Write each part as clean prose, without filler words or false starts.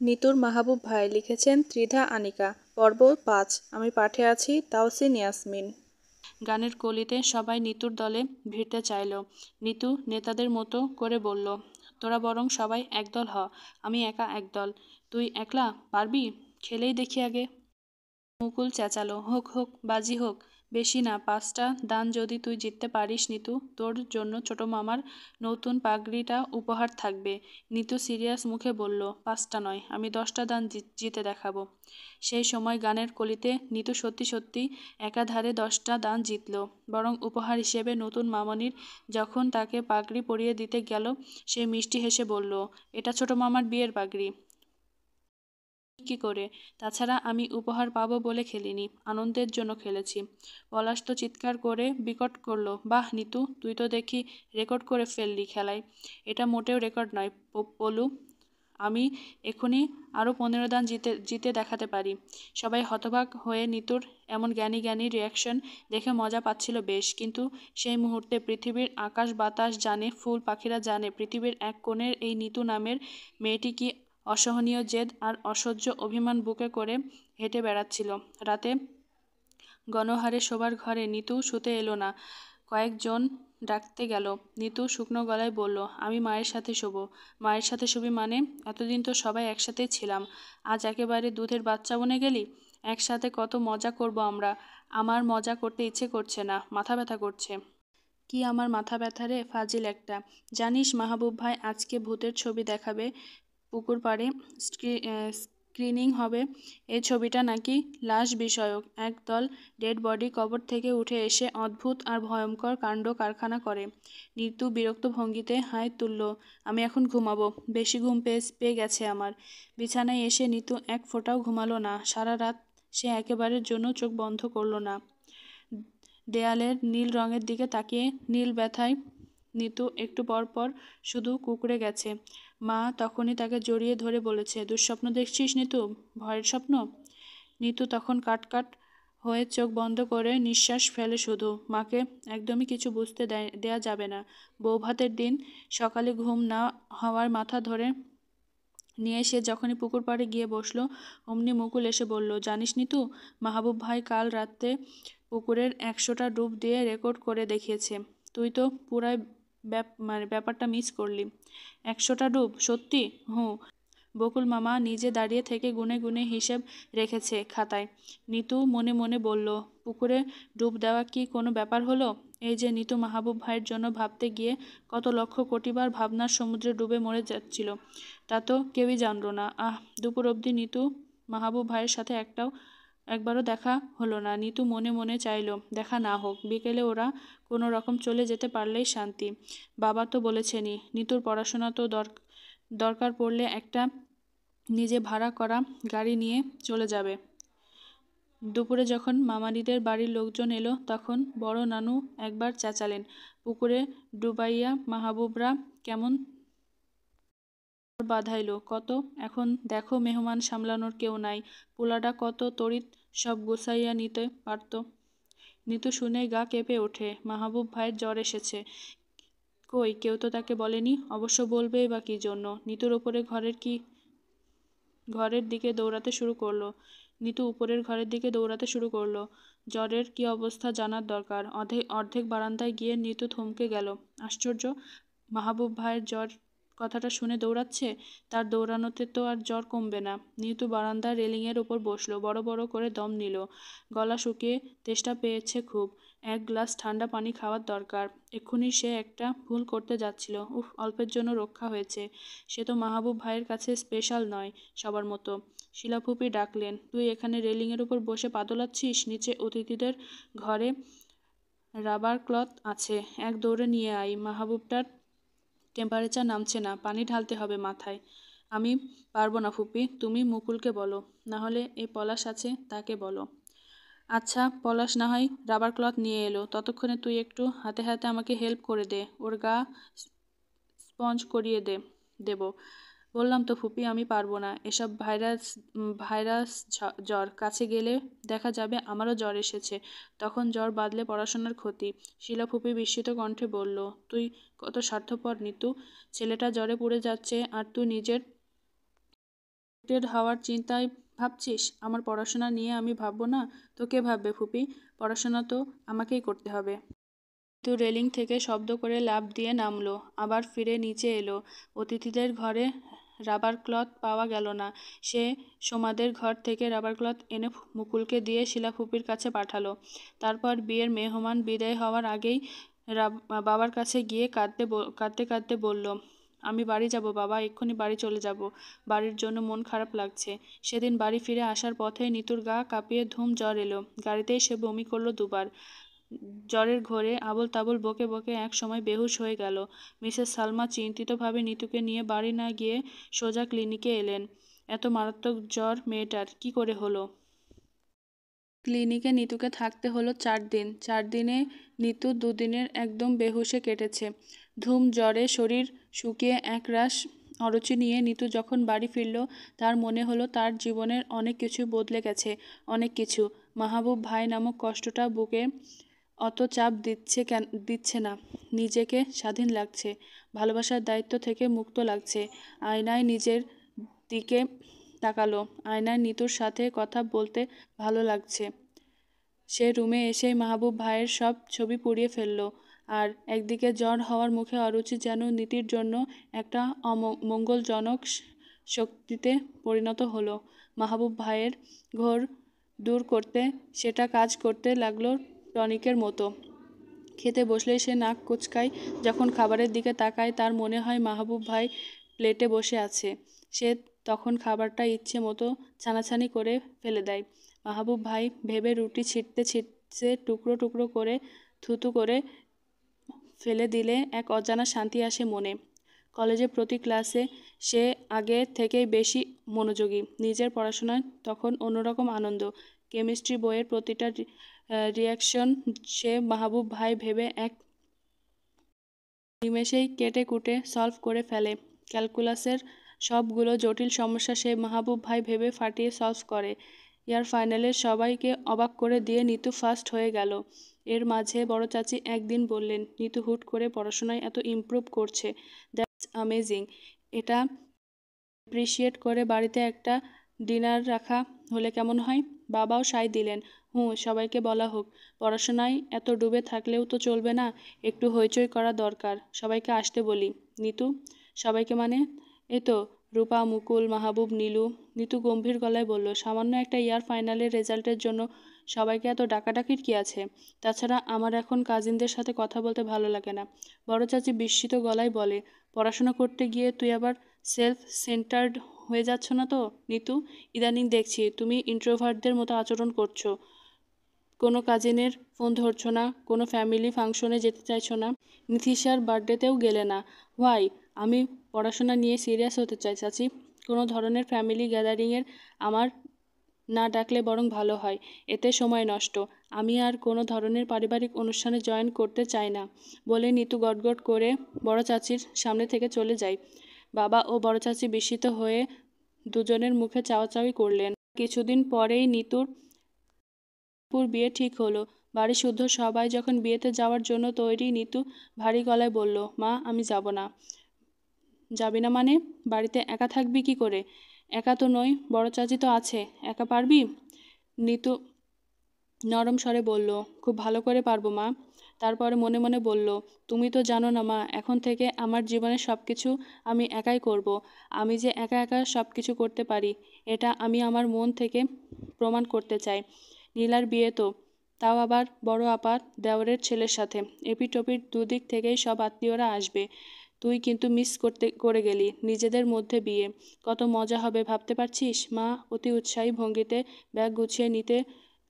নিতুর মাহবুব ভাই লিখেছেন ত্রিধা আনিকা। পর্ব ৫। আমি পাঠে আছি তাওসিন ইয়াসমিন। গানের কলিতে সবাই নিতুর দলে ভিড়তে চাইল। নিতু নেতাদের মতো করে বলল, তোরা বরং সবাই একদল হ, আমি একা একদল। তুই একলা পারবি? খেলেই দেখি আগে। মুকুল চেঁচালো, হোক হোক, বাজি হোক। বেশি না, ৫টা দান যদি তুই জিততে পারিস নিতু, তোর জন্য ছোট মামার নতুন পাগড়িটা উপহার থাকবে। নিতু সিরিয়াস মুখে বলল, ৫টা নয়, আমি 10টা দান জিতে দেখাবো। সেই সময় গানের কলিতে নিতু সত্যি সত্যি একাধারে 10টা দান জিতল। বরং উপহার হিসেবে নতুন মামনির যখন তাকে পাগড়ি পরিয়ে দিতে গেল, সে মিষ্টি হেসে বলল, এটা ছোট মামার বিয়ের পাগড়ি। কি করে? তাছাড়া আমি উপহার পাবো বলে খেলিনি, আনন্দের জন্য খেলেছি। পলাশ তো চিৎকার করে বিকট করলো, বাহ নিতু, তুই তো দেখি রেকর্ড করে ফেললি খেলায়। এটা মোটেও রেকর্ড নয় পলু, আমি এখনই আরও 15 দান জিতে দেখাতে পারি। সবাই হতবাক হয়ে নিতুর এমন জ্ঞানী জ্ঞানী রিয়াকশন দেখে মজা পাচ্ছিল বেশ, কিন্তু সেই মুহূর্তে পৃথিবীর আকাশ বাতাস জানে, ফুল পাখিরা জানে, পৃথিবীর এক কোণের এই নিতু নামের মেয়েটি কি অসহনীয় জেদ আর অসহ্য অভিমান বুকে করে হেঁটে বেড়াচ্ছিল। রাতে গণহারে শোবার ঘরে নিতু শুতে এলো না। কয়েকজন ডাকতে গেল। নিতু শুকনো গলায় বলল, আমি মায়ের সাথে শোবো। মায়ের সাথে শুবি মানে? এতদিন তো সবাই একসাথেই ছিলাম, আজ একেবারে দুধের বাচ্চা বনে গেলি। একসাথে কত মজা করব আমরা। আমার মজা করতে ইচ্ছে করছে না, মাথা ব্যথা করছে। কি আমার মাথা ব্যথা রে, ফাজিল একটা। জানিস মাহবুব ভাই আজকে ভূতের ছবি দেখাবে পুকুর পাড়ে, স্ক্রিনিং হবে। এই ছবিটা নাকি লাশ বিষয়ক। একদল ডেড বডি কবর থেকে উঠে এসে অদ্ভুত আর ভয়ঙ্কর কাণ্ড কারখানা করে। নিতু বিরক্ত ভঙ্গিতে হাই তুলল, আমি এখন ঘুমাবো, বেশি ঘুম পেয়ে গেছে আমার। বিছানায় এসে নিতু এক ফোঁটাও ঘুমালো না। সারা রাত সে একেবারের জন্য চোখ বন্ধ করল না। দেয়ালের নীল রঙের দিকে তাকিয়ে নীল ব্যথায় নিতু একটু পর পর শুধু কুঁকড়ে গেছে। মা তখনই তাকে জড়িয়ে ধরে বলেছে, দুঃস্বপ্ন দেখছিস নিতু, ভয়ের স্বপ্ন? নিতু তখন কাট হয়ে চোখ বন্ধ করে নিঃশ্বাস ফেলে শুধু। মাকে একদমই কিছু বুঝতে দেয়া যাবে না। বৌভাতের দিন সকালে ঘুম না হওয়ার মাথা ধরে নিয়ে সে যখনই পুকুর পাড়ে গিয়ে বসলো, অমনি মুকুল এসে বলল, জানিস নিতু, মাহবুব ভাই কাল রাতে পুকুরের 100টা ডুব দিয়ে রেকর্ড করে দেখিয়েছে। তুই তো পুরাই ব্যাপারটা মিস করলি। 100টা ডুব? সত্যি? হুঁ। বকুল মামা নিজে দাঁড়িয়ে থেকে গুনে গুনে হিসেব রেখেছে খাতায়। নিতু মনে মনে বলল, পুকুরে ডুব দেওয়া কি কোনো ব্যাপার হলো? এই যে নিতু মাহবুব ভাইয়ের জন্য ভাবতে গিয়ে কত লক্ষ কোটিবার ভাবনার সমুদ্রে ডুবে মরে যাচ্ছিল, তা তো কেউই জানল না। দুপুর অবধি নিতু মাহবুব ভাইয়ের সাথে একবারও দেখা হলো না। নিতু মনে মনে চাইল দেখা না হোক, বিকেলে ওরা কোনো রকম চলে যেতে পারলেই শান্তি। বাবা তো বলেছেনই, নিতুর পড়াশোনা তো দরকার পড়লে একটা নিজে ভাড়া করা গাড়ি নিয়ে চলে যাবে। দুপুরে যখন মামারিদের বাড়ির লোকজন এলো, তখন বড় নানু একবার চেঁচালেন, পুকুরে ডুবাইয়া মাহবুবরা কেমন বাধাইল কত। এখন দেখো মেহমান সামলানোর কেউ নাই, পোলাটা কত তড়িৎ সব গুছাইয়া নিতে পারত। নিতু শুনে গা কেঁপে ওঠে, মাহবুব ভাইয়ের জ্বর এসেছে। কই, কেউ তো তাকে বলেনি। অবশ্য বলবেই বা কি জন্য? নিতুর ওপরে ঘরের দিকে দৌড়াতে শুরু করলো। নিতু উপরের ঘরের দিকে দৌড়াতে শুরু করলো। জ্বরের কি অবস্থা জানার দরকার। অর্ধেক বারান্দায় গিয়ে নিতু থমকে গেল। আশ্চর্য, মাহবুব ভাইয়ের জ্বর কথাটা শুনে দৌড়াচ্ছে। তার দৌড়ানোতে তো আর জ্বর কমবে না। নিতু বারান্দার রেলিংয়ের ওপর বসলো, বড় বড় করে দম নিল। গলা শুকিয়ে তেষ্টা পেয়েছে খুব। এক গ্লাস ঠান্ডা পানি খাওয়ার দরকার। এক্ষুনি সে একটা ভুল করতে যাচ্ছিল। উফ, অল্পের জন্য রক্ষা হয়েছে। সে তো মাহবুব ভাইয়ের কাছে স্পেশাল নয়, সবার মতো। শিলাফুপি ডাকলেন, তুই এখানে রেলিংয়ের উপর বসে পা দোলাচ্ছিস? নিচে অতিথিদের ঘরে রাবার ক্লথ আছে, এক দৌড়ে নিয়ে আয়। মাহবুবটার টেম্পারেচার নামছে না, পানি ঢালতে হবে মাথায়। আমি পারবো না ফুপি, তুমি মুকুলকে বলো, না হলে এই পলাশ আছে তাকে বলো। আচ্ছা, পলাশ না হয় রাবার ক্লথ নিয়ে এলো, ততক্ষণে তুই একটু হাতে হাতে আমাকে হেল্প করে দে, ওর গা স্পঞ্জ করিয়ে দেব। বললাম তো ফুপি, আমি পারবো না এসব ভাইরাস জ্বর। কাছে গেলে দেখা যাবে আমারও জ্বর এসেছে, তখন জ্বর বাঁধলে পড়াশোনার ক্ষতি। শিলা ফুপি বিস্মিত কণ্ঠে বলল, তুই কত স্বার্থপর নিতু। ছেলেটা জ্বরে পুড়ে যাচ্ছে আর তুই নিজের টেড হওয়ার চিন্তায় ভাবছিস? আমার পড়াশোনা নিয়ে আমি ভাববো না তো কে ভাববে ফুপি? পড়াশোনা তো আমাকেই করতে হবে। তো রেলিং থেকে শব্দ করে লাফ দিয়ে নামলো, আবার ফিরে নিচে এলো। অতিথিদের ঘরে রাবার ক্লথ পাওয়া গেল না। সে সোমাদের ঘর থেকে রাবার ক্লথ এনে মুকুলকে দিয়ে শিলা ফুপির কাছে পাঠালো। তারপর বিয়ের মেহমান বিদায় হওয়ার আগেই বাবার কাছে গিয়ে কাঁদতে কাঁদতে বলল, আমি বাড়ি যাব বাবা, এক্ষুনি বাড়ি চলে যাব। বাড়ির জন্য মন খারাপ লাগছে। সেদিন বাড়ি ফিরে আসার পথে নিতুর গা কাঁপিয়ে ধুম জ্বর এলো। গাড়িতেই সে বমি করলো দুবার। জ্বরের ঘোরে আবল তাবল বকে বকে এক সময় বেহুশ হয়ে গেল। মিসেস সালমা চিন্তিতভাবে নিতুকে নিয়ে বাড়ি না গিয়ে সোজা ক্লিনিকে এলেন। এত মারাত্মক জ্বর মেয়েটার কি করে হলো? ক্লিনিকে নিতুকে থাকতে হলো 4 দিন। 4 দিনে নিতু 2 দিনের একদম বেহুশে কেটেছে। ধুম জ্বরে শরীর শুকিয়ে একরাশ অরুচি নিয়ে নিতু যখন বাড়ি ফিরল, তার মনে হলো তার জীবনের অনেক কিছু বদলে গেছে। অনেক কিছু। মাহবুব ভাই নামক কষ্টটা বুকে অত চাপ দিচ্ছে না। নিজেকে স্বাধীন লাগছে। ভালোবাসার দায়িত্ব থেকে মুক্ত লাগছে। আয়নায় নিজের দিকে তাকালো। আয়নায় নিতুর সাথে কথা বলতে ভালো লাগছে। সে রুমে এসেই মাহবুব ভাইয়ের সব ছবি পুড়িয়ে ফেলল। আর একদিকে জ্বর হওয়ার মুখে অরুচি যেন নীতির জন্য একটা মঙ্গলজনক শক্তিতে পরিণত হলো। মাহবুব ভাইয়ের ঘোর দূর করতে সেটা কাজ করতে লাগলো টনিকের মতো। খেতে বসলেই সে নাক কুঁচকায়। যখন খাবারের দিকে তাকায় তার মনে হয় মাহবুব ভাই প্লেটে বসে আছে। সে তখন খাবারটা ইচ্ছে মতো ছানাছানি করে ফেলে দেয়। মাহবুব ভাই ভেবে রুটি ছিঁড়তে ছিঁড়তে টুকরো টুকরো করে থুতু করে ফেলে দিলে এক অজানা শান্তি আসে মনে। কলেজে প্রতি ক্লাসে সে আগে থেকেই বেশি মনোযোগী। নিজের পড়াশোনায় তখন অন্যরকম আনন্দ। কেমিস্ট্রি বইয়ের প্রতিটা রিয়াকশন সে মাহবুব ভাই ভেবে এক নিমেষেই কেটে কুটে সলভ করে ফেলে। ক্যালকুলাসের সবগুলো জটিল সমস্যা সে মাহবুব ভাই ভেবে ফাটিয়ে সলভ করে। ইয়ার ফাইনালে সবাইকে অবাক করে দিয়ে নিতু ফার্স্ট হয়ে গেল। এর মাঝে বড় চাচি একদিন বললেন, নিতু হুট করে পড়াশোনায় এত ইমপ্রুভ করছে, দ্যাটস অ্যামেজিং। এটা অ্যাপ্রিসিয়েট করে বাড়িতে একটা ডিনার রাখা হলে কেমন হয়? বাবাও সায় দিলেন, সবাইকে বলা হোক। পড়াশোনায় এত ডুবে থাকলেও তো চলবে না, একটু হইচই করা দরকার। সবাইকে আসতে বলি। নিতু, সবাইকে মানে? এই তো রূপা, মুকুল, মাহবুব, নীলু। নিতু গম্ভীর গলায় বলল, সামান্য একটা ইয়ার ফাইনালের রেজাল্টের জন্য সবাইকে এত ডাকাডাকির কি আছে? তাছাড়া আমার এখন কাজিনদের সাথে কথা বলতে ভালো লাগে না। বড় চাচি বিস্মিত গলায় বলে, পড়াশোনা করতে গিয়ে তুই আবার সেলফ সেন্টার্ড হয়ে যাচ্ছ না তো নিতু? ইদানিং দেখছি তুমি ইন্ট্রোভার্টদের মতো আচরণ করছো। কোনো কাজিনের ফোন ধরছো না, কোনো ফ্যামিলি ফাংশনে যেতে চাইছো না, নিথিশার বার্থডেতেও গেলে না। হোয়াই? আমি পড়াশোনা নিয়ে সিরিয়াস হতে চাই চাচি। কোনো ধরনের ফ্যামিলি গ্যাদারিংয়ের আমার না ডাকলে বরং ভালো হয়, এতে সময় নষ্ট। আমি আর কোনো ধরনের পারিবারিক অনুষ্ঠানে জয়েন করতে চাই না বলে নিতু গটগট করে বড় চাচির সামনে থেকে চলে যায়। বাবা ও বড় চাচি বিস্মিত হয়ে দুজনের মুখে চাওয়াচাওয়ি করলেন। কিছুদিন পরেই নিতুর বিয়ে ঠিক হলো। বাড়ি শুদ্ধ সবাই যখন বিয়েতে যাওয়ার জন্য তৈরি, নিতু ভারী গলায় বলল, মা আমি যাব না। যাবি না মানে? বাড়িতে একা থাকবি কি করে? একা তো নই, বড় চাচি তো আছে। একা পারবি? নিতু নরম স্বরে বলল, খুব ভালো করে পারবো মা। তারপরে মনে মনে বলল, তুমি তো জানো না মা, এখন থেকে আমার জীবনের সব কিছু আমি একাই করব। আমি যে একা একা সব কিছু করতে পারি, এটা আমি আমার মন থেকে প্রমাণ করতে চাই। নীলার বিয়ে তো, তাও আবার বড় আপার দেওরের ছেলের সাথে। এপিটোপির দুদিক থেকেই সব আত্মীয়রা আসবে। তুই কিন্তু মিস করে গেলি নিজেদের মধ্যে বিয়ে। কত মজা হবে ভাবতে পারছিস? মা অতি উৎসাহী ভঙ্গিতে ব্যাগ গুছিয়ে নিতে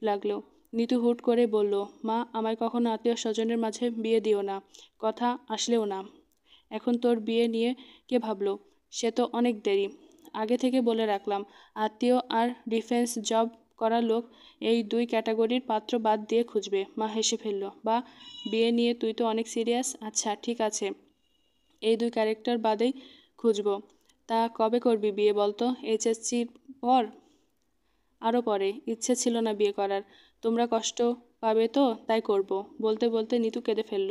লাগলো। নিতু হুট করে বলল, মা আমায় কখনো আত্মীয় স্বজনের মাঝে বিয়ে দিও না, কথা আসলেও না। এখন তোর বিয়ে নিয়ে কে ভাবলো? সে তো অনেক দেরি। আগে থেকে বলে রাখলাম, আত্মীয় আর ডিফেন্স জব করা লোক, এই 2 ক্যাটাগরির পাত্র বাদ দিয়ে খুঁজবে। মা হেসে ফেলল, বা বিয়ে নিয়ে তুই তো অনেক সিরিয়াস। আচ্ছা ঠিক আছে, এই 2 ক্যারেক্টার বাদেই খুঁজবো। তা কবে করবি বিয়ে বলতো? এইচএসসির পর? আরও পরে। ইচ্ছে ছিল না বিয়ে করার। তোমরা কষ্ট পাবে তো তাই করব। বলতে বলতে নিতু কেঁদে ফেলল।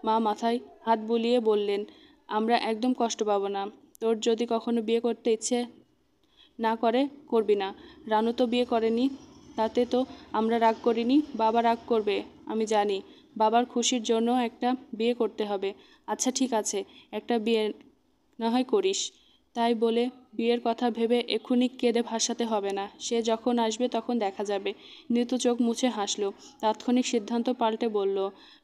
মা মাথায় হাত বুলিয়ে বললেন, আমরা একদম কষ্ট পাবো না। তোর যদি কখনো বিয়ে করতে ইচ্ছে না করে করবি না। রানু তো বিয়ে করেনি, তাতে তো আমরা রাগ করিনি। বাবা রাগ করবে আমি জানি। বাবার খুশির জন্য একটা বিয়ে করতে হবে। আচ্ছা ঠিক আছে, একটা বিয়ে না হয় করিস। তাই বলে বিয়ের কথা ভেবে এক্ষুনি কেঁদে ভাসাতে হবে না। সে যখন আসবে তখন দেখা যাবে। নিতু চোখ মুছে হাসল। তাৎক্ষণিক সিদ্ধান্ত পাল্টে বলল,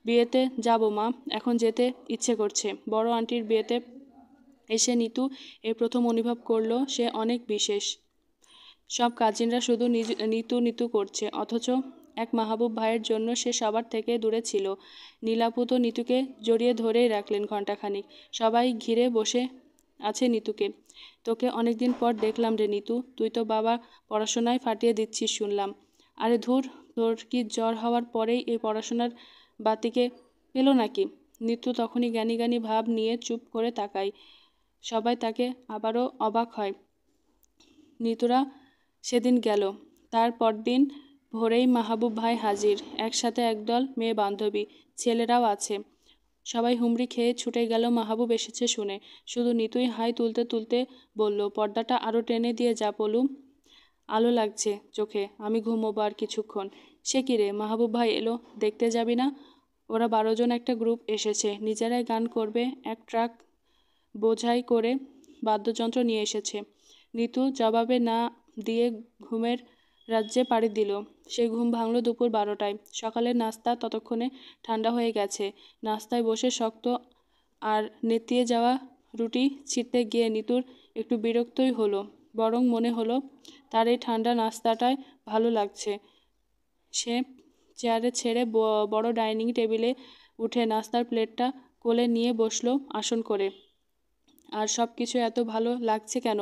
বিয়েতে যাব মা, এখন যেতে ইচ্ছে করছে। বড় আন্টির বিয়েতে এসে নিতু এই প্রথম অনুভব করলো সে অনেক বিশেষ। সব কাজিনরা শুধু নিতু নিতু করছে, অথচ এক মাহবুব ভাইয়ের জন্য সে সবার থেকে দূরে ছিল। নীলাপু তো নিতুকে জড়িয়ে ধরেই রাখলেন ঘণ্টাখানিক। সবাই ঘিরে বসে আছে নিতুকে। তোকে অনেকদিন পর দেখলাম রে নিতু, তুই তো বাবা পড়াশোনায় ফাটিয়ে দিচ্ছিস শুনলাম। আরে ধুর, তোর কি জ্বর হওয়ার পরেই এই পড়াশোনার বাতিকে পেলো নাকি? নিতু তখনই জ্ঞানী জ্ঞানী ভাব নিয়ে চুপ করে তাকায়। সবাই তাকে আবারও অবাক হয়। নিতুরা সেদিন গেল। তার পরদিন ভোরেই মাহবুব ভাই হাজির, একসাথে একদল মেয়ে বান্ধবী, ছেলেরাও আছে। সবাই হুমড়ি খেয়ে ছুটে গেল মাহবুব এসেছে শুনে। শুধু নিতুই হাই তুলতে তুলতে বলল, পর্দাটা আরও টেনে দিয়ে যা পলু, আলো লাগছে চোখে, আমি ঘুমোবো আর কিছুক্ষণ। সে কি রে, মাহবুব ভাই এলো, দেখতে যাবি না? ওরা 12 জন একটা গ্রুপ এসেছে, নিজেরাই গান করবে, এক ট্রাক বোঝাই করে বাদ্যযন্ত্র নিয়ে এসেছে। নিতু জবাবে না দিয়ে ঘুমের রাজ্যে পাড়ি দিল। সে ঘুম ভাঙল দুপুর 12টায়। সকালের নাস্তা ততক্ষণে ঠান্ডা হয়ে গেছে। নাস্তায় বসে শক্ত আর নেতিয়ে যাওয়া রুটি ছিঁড়তে গিয়ে নিতুর একটু বিরক্তই হলো, বরং মনে হলো তার এই ঠান্ডা নাস্তাটায় ভালো লাগছে। সে চেয়ারে ছেড়ে বড় ডাইনিং টেবিলে উঠে নাস্তার প্লেটটা কোলে নিয়ে বসলো আসন করে। আর সব কিছু এত ভালো লাগছে কেন,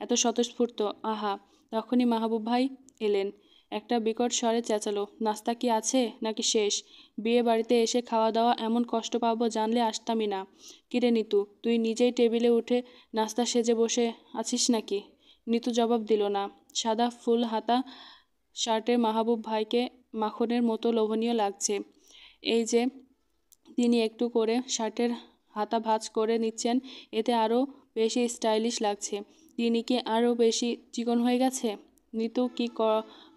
এত স্বতঃস্ফূর্ত, আহা! তখনই মাহবুব ভাই এলেন। একটা বিকট স্বরে চেঁচালো, নাস্তা কি আছে নাকি শেষ? বিয়ে বাড়িতে এসে খাওয়া দাওয়া এমন কষ্ট পাবো জানলে আসতামই না। কিরে নিতু, তুই নিজেই টেবিলে উঠে নাস্তা সেজে বসে আছিস নাকি? নিতু জবাব দিল না। সাদা ফুল হাতা শার্টে মাহবুব ভাইকে মাখনের মতো লোভনীয় লাগছে। এই যে তিনি একটু করে শার্টের হাতা ভাঁজ করে নিচ্ছেন, এতে আরও বেশি স্টাইলিশ লাগছে। তিনি কি আরও বেশি চিকন হয়ে গেছে? নিতু কি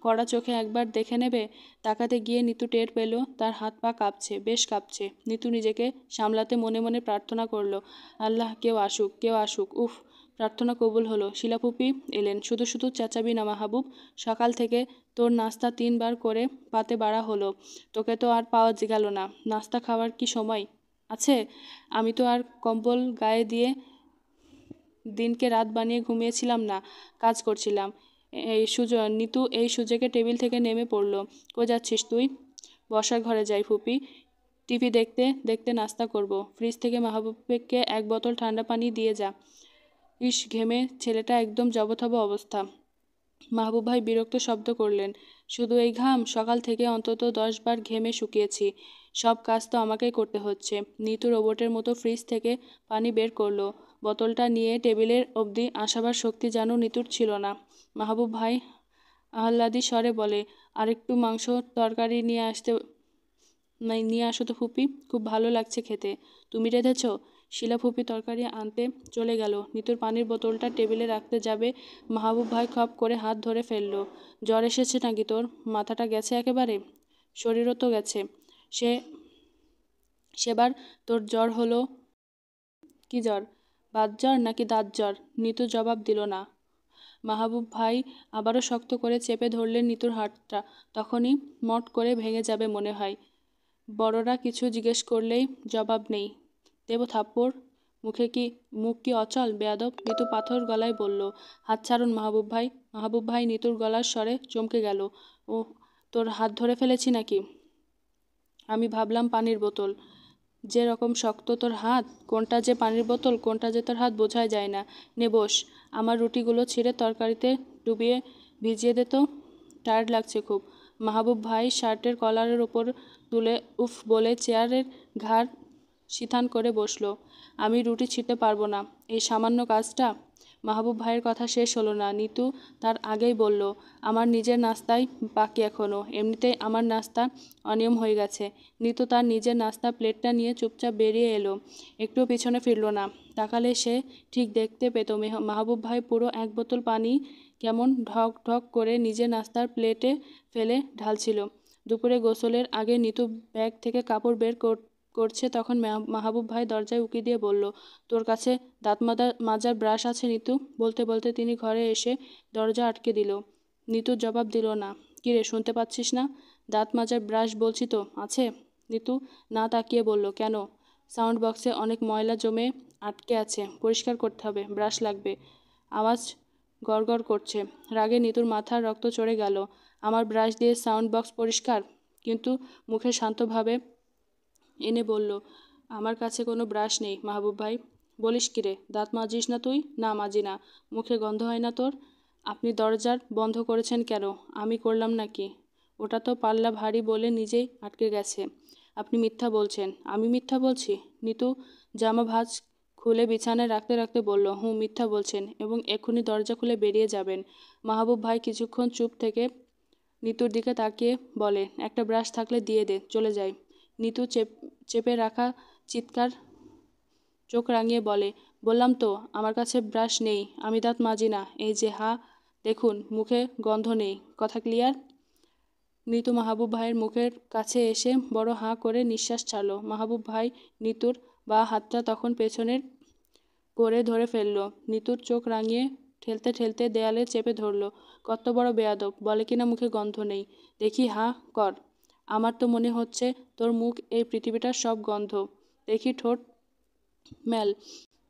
কড়া চোখে একবার দেখে নেবে? তাকাতে গিয়ে নিতু টের পেল তার হাত পা কাঁপছে, বেশ কাঁপছে। নিতু নিজেকে সামলাতে মনে মনে প্রার্থনা করলো, আল্লাহ কেউ আসুক, কেউ আসুক। উফ, প্রার্থনা কবুল হলো। শিলাপুপি এলেন। শুধু শুধু চেঁচাবি না মাহবুব, সকাল থেকে তোর নাস্তা 3 বার করে পাতে বাড়া হলো, তোকে তো আর পাওয়া গেল না। নাস্তা খাওয়ার কি সময় আছে? আমি তো আর কম্বল গায়ে দিয়ে দিনকে রাত বানিয়ে ঘুমিয়েছিলাম না, কাজ করছিলাম। নিতু এই সুযোগে টেবিল থেকে নেমে পড়ল। কই যাচ্ছিস তুই? বসার ঘরে যাই ফুপি, টিভি দেখতে দেখতে নাস্তা করব। ফ্রিজ থেকে মাহবুবকে 1 বোতল ঠান্ডা পানি দিয়ে যা। ইস, ঘেমে ছেলেটা একদম জবথব অবস্থা। মাহবুব ভাই বিরক্ত শব্দ করলেন, শুধু এই ঘাম? সকাল থেকে অন্তত 10 বার ঘেমে শুকিয়েছি। সব কাজ তো আমাকেই করতে হচ্ছে। নিতু রোবটের মতো ফ্রিজ থেকে পানি বের করলো। বোতলটা নিয়ে টেবিলের অবধি আসাবার শক্তি যেন নিতুর ছিল না। মাহবুব ভাই আহ্লাদি স্বরে বলে, আরেকটু মাংস তরকারি নিয়ে আসো তো ফুপি, খুব ভালো লাগছে খেতে। তুমি রেঁধেছ? শিলা ফুপি তরকারি আনতে চলে গেল। নিতুর পানির বোতলটা টেবিলে রাখতে যাবে, মাহবুব ভাই খপ করে হাত ধরে ফেলল। জ্বর এসেছে নাকি তোর? মাথাটা গেছে একেবারে? শরীরও তো গেছে। সেবার তোর জ্বর হলো? কি জ্বর? বাত জ্বর নাকি দাঁত জ্বর? নিতু জবাব দিল না। মাহবুব ভাই আবারও শক্ত করে চেপে ধরলেন নিতুর হাতটা। তখনই মট করে ভেঙে যাবে মনে হয়। বড়রা কিছু জিজ্ঞেস করলেই জবাব নেই। দেব থাপ্পড়? মুখ কি অচল বেয়াদব? নিতু পাথর গলায় বলল, হাত ছাড়ুন মাহবুব ভাই। মাহবুব ভাই নিতুর গলার স্বরে চমকে গেল। ও, তোর হাত ধরে ফেলেছি নাকি? আমি ভাবলাম পানির বোতল। যে রকম শক্ত তোর হাত, কোনটা যে পানির বোতল কোনটা যে তোর হাত বোঝাই যায় না। নে বস, আমার রুটিগুলো ছিঁড়ে তরকারিতে ডুবিয়ে ভিজিয়ে দে তো, টায়ার্ড লাগছে খুব। মাহবুব ভাই শার্টের কলারের ওপর তুলে উফ বলে চেয়ারের ঘাড় সিথান করে বসলো। আমি রুটি ছিঁড়তে পারবো না, এই সামান্য কাজটা? মাহবুব ভাইয়ের কথা শেষ হলো না। নিতু তার আগেই বলল, আমার নিজের নাস্তায় বাকি এখনো, এমনিতেই আমার নাস্তা অনিয়ম হয়ে গেছে। নিতু তার নিজের নাস্তা প্লেটটা নিয়ে চুপচাপ বেরিয়ে এলো, একটুও পিছনে ফিরল না। তাকালে সে ঠিক দেখতে পেত মাহবুব ভাই পুরো 1 বোতল পানি কেমন ঢক ঢক করে নিজে নাস্তার প্লেটে ফেলে ঢালছিল। দুপুরে গোসলের আগে নিতু ব্যাগ থেকে কাপড় বের করছে, তখন মাহবুব ভাই দরজায় উকি দিয়ে বলল, তোর কাছে দাঁত মাজার ব্রাশ আছে নিতু? বলতে বলতে তিনি ঘরে এসে দরজা আটকে দিল। নিতুর জবাব দিল না। কিরে, শুনতে পাচ্ছিস না? দাঁত মাজার ব্রাশ বলছি তো, আছে? নিতু না তাকিয়ে বলল, কেন? সাউন্ড বক্সে অনেক ময়লা জমে আটকে আছে, পরিষ্কার করতে হবে, ব্রাশ লাগবে। আওয়াজ গড়গড় করছে। রাগে নিতুর মাথার রক্ত চড়ে গেল। আমার ব্রাশ দিয়ে সাউন্ড বক্স পরিষ্কার? কিন্তু মুখে শান্তভাবে এনে বলল, আমার কাছে কোনো ব্রাশ নেই মাহবুব ভাই। বলিস কিরে, দাঁত মাজিস না তুই? না, মাজি না। মুখে গন্ধ হয় না তোর? আপনি দরজার বন্ধ করেছেন কেন? আমি করলাম নাকি? ওটা তো পাল্লা ভারী বলে নিজেই আটকে গেছে। আপনি মিথ্যা বলছেন। আমি মিথ্যা বলছি? নিতু জামা ভাঁজ খুলে বিছানায় রাখতে রাখতে বলল, মিথ্যা বলছেন এবং এক্ষুনি দরজা খুলে বেরিয়ে যাবেন। মাহবুব ভাই কিছুক্ষণ চুপ থেকে নিতুর দিকে তাকিয়ে বলে, একটা ব্রাশ থাকলে দিয়ে দে, চলে যাই। নিতু চেপে রাখা চিৎকার চোখ রাঙিয়ে বলে, বললাম তো আমার কাছে ব্রাশ নেই, আমি দাঁত মাজি না। এই যে দেখুন, মুখে গন্ধ নেই। কথা ক্লিয়ার? নিতু মাহবুব ভাইয়ের মুখের কাছে এসে বড় করে নিঃশ্বাস ছাড়ল। মাহবুব ভাই নিতুর বাঁ হাতটা তখন পেছনের করে ধরে ফেলল। নিতুর চোখ রাঙিয়ে ঠেলতে ঠেলতে দেয়ালে চেপে ধরল। কত বড় বেয়াদব, বলে কিনা মুখে গন্ধ নেই। দেখি কর। আমার তো মনে হচ্ছে তোর মুখ এই পৃথিবীটার সব গন্ধ। দেখি ঠোঁট মেল।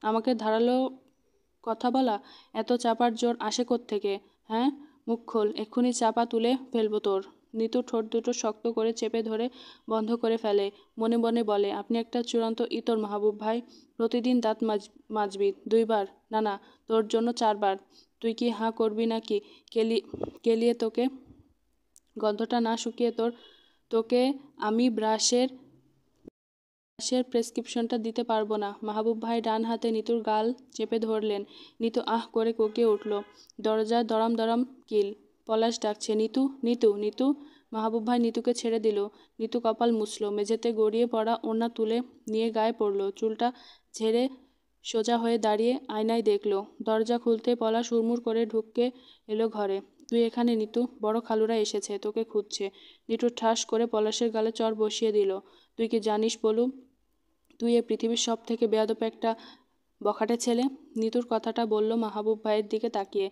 আমাকে ধারালো কথা বলা, এত চাপার জোর আসে কোত্থেকে? হ্যাঁ, মুখ খোল, এক্ষুনি চাপা তুলে ফেলবো তোর। নিতু ঠোঁট দুটো শক্ত করে চেপে ধরে বন্ধ করে ফেলে। মনে মনে বলে, আপনি একটা চূড়ান্ত ইতর মাহবুব ভাই। প্রতিদিন দাঁত মাজবি 2 বার, না না, তোর জন্য 4 বার। তুই কি করবি নাকি? কেলিয়ে তোকে গন্ধটা না শুকিয়ে তোকে আমি ব্রাশের প্রেসক্রিপশনটা দিতে পারবো না। মাহবুব ভাই ডান হাতে নিতুর গাল চেপে ধরলেন। নিতু করে কোকিয়ে উঠল। দরজায় দড়াম দড়াম কিল। পলাশ ডাকছে, নিতু, নিতু, নিতু। মাহবুব ভাই নিতুকে ছেড়ে দিল। নিতু কপাল মুছল। মেঝেতে গড়িয়ে পড়া ওড়না তুলে নিয়ে গায়ে পড়ল। চুলটা ঝেড়ে সোজা হয়ে দাঁড়িয়ে আয়নায় দেখল। দরজা খুলতে পলাশ হুড়মুড় করে ঢুকে এলো ঘরে। তুই এখানে নিতু? বড় খালুরা এসেছে, তোকে খুঁজছে। নিতু ঠাস করে পলাশের গালে চড় বসিয়ে দিল। তুই কি জানিস বলু, তুই এ পৃথিবীর সব থেকে বেয়াদব একটা বখাটে ছেলে। নিতুর কথাটা বলল মাহবুব ভাইয়ের দিকে তাকিয়ে।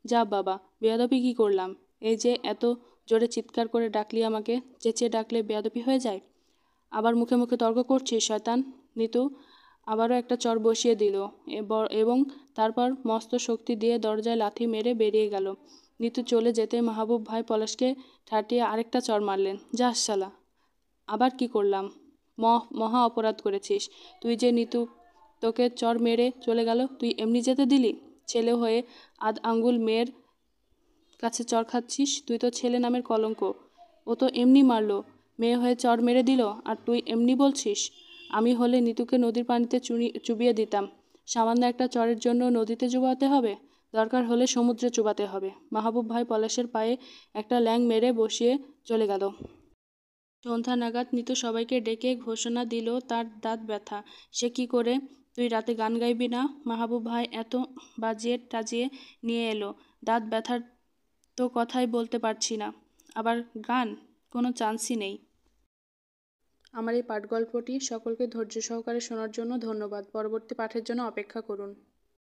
যা বাবা, বেয়াদবি কি করলাম? এই যে এত জোরে চিৎকার করে ডাকলি আমাকে, চেঁচিয়ে ডাকলে বেয়াদবি হয়ে যায়? আবার মুখে মুখে তর্ক করছিস শয়তান। নিতু আবারও একটা চড় বসিয়ে দিল এবং তারপর মস্ত শক্তি দিয়ে দরজায় লাথি মেরে বেরিয়ে গেল। নিতু চলে যেতে মাহবুব ভাই পলাশকে ঠাটিয়ে আরেকটা চড় মারলেন। যাস শালা। আবার কি করলাম? মহা অপরাধ করেছিস তুই যে। নিতু তোকে চড় মেরে চলে গেল, তুই এমনি যেতে দিলি? ছেলে হয়ে আধ আঙ্গুল মেয়ের কাছে চড় খাচ্ছিস? তুই তো ছেলে নামের কলঙ্ক। ও তো এমনি মারলো, মেয়ে হয়ে চড় মেরে দিল, আর তুই এমনি বলছিস? আমি হলে নিতুকে নদীর পানিতে চুবিয়ে দিতাম। সামান্য একটা চড়ের জন্য নদীতে চুবাতে হবে? দরকার হলে সমুদ্রে চুবাতে হবে। মাহবুব ভাই পলাশের পায়ে একটা ল্যাং মেরে বসিয়ে চলে গেল। সন্ধ্যা নাগাদ নিতু সবাইকে ডেকে ঘোষণা দিল তার দাঁত ব্যথা। সে কি করে? তুই রাতে গান গাইবি না? মাহবুব ভাই এত বাজিয়ে টাজিয়ে নিয়ে এলো। দাঁত ব্যথার তো কথাই বলতে পারছি না, আবার গান? কোনো চান্সই নেই। আমার এই পাঠগল্পটি সকলকে ধৈর্য সহকারে শোনার জন্য ধন্যবাদ। পরবর্তী পাঠের জন্য অপেক্ষা করুন।